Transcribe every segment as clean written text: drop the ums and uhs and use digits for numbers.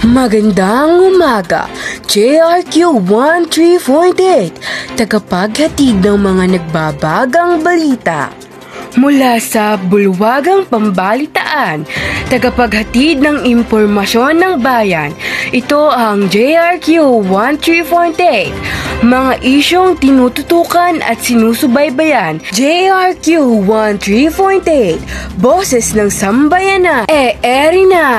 Magandang umaga, JRQ 13.8, tagapaghatid ng mga nagbabagang balita. Mula sa Bulwagang Pambalitaan, tagapaghatid ng impormasyon ng bayan, ito ang JRQ 13.8, mga isyong tinututukan at sinusubaybayan. JRQ 13.8, boses ng sambayanan, eri na!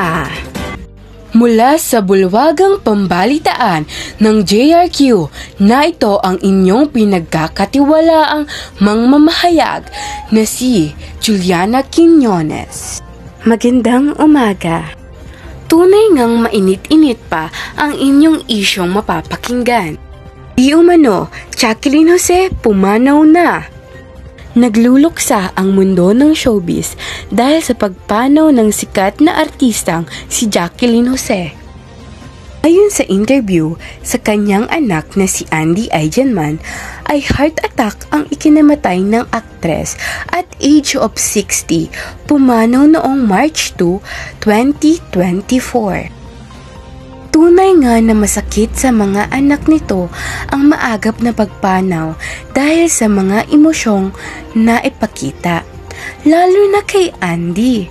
Mula sa Bulwagang Pambalitaan ng JRQ na ito ang inyong pinagkakatiwalaang mangmamahayag na si Juliana Quiñones. Magandang umaga. Tunay ngang mainit-init pa ang inyong isyong mapapakinggan. Di umano, Jacqueline Jose pumanaw na. Nagluluksa ang mundo ng showbiz dahil sa pagpanaw ng sikat na artistang si Jacqueline Jose. Ayon sa interview sa kanyang anak na si Andy Eigenman, ay heart attack ang ikinamatay ng aktres at age of 60, pumanaw noong March 2, 2024. Tunay nga na masakit sa mga anak nito ang maagap na pagpanaw dahil sa mga emosyong naipakita, lalo na kay Andy.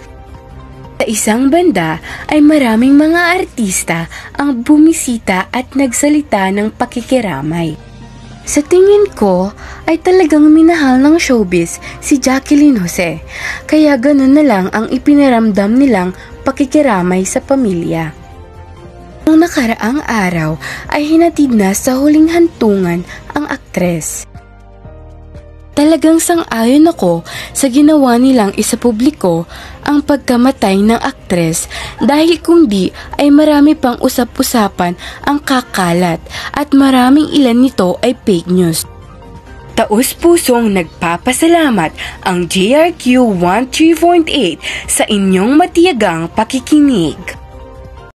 Sa isang banda ay maraming mga artista ang bumisita at nagsalita ng pakikiramay. Sa tingin ko ay talagang minahal ng showbiz si Jacqueline Jose, kaya ganun na lang ang ipinaramdam nilang pakikiramay sa pamilya. Noong nakaraang araw ay hinatid na sa huling hantungan ang aktres. Talagang sang-ayon ako sa ginawa nilang isapubliko ang pagkamatay ng aktres dahil kung di ay marami pang usap-usapan ang kakalat at maraming ilan nito ay fake news. Taos-pusong nagpapasalamat ang JRQ 13.8 sa inyong matiyagang pakikinig.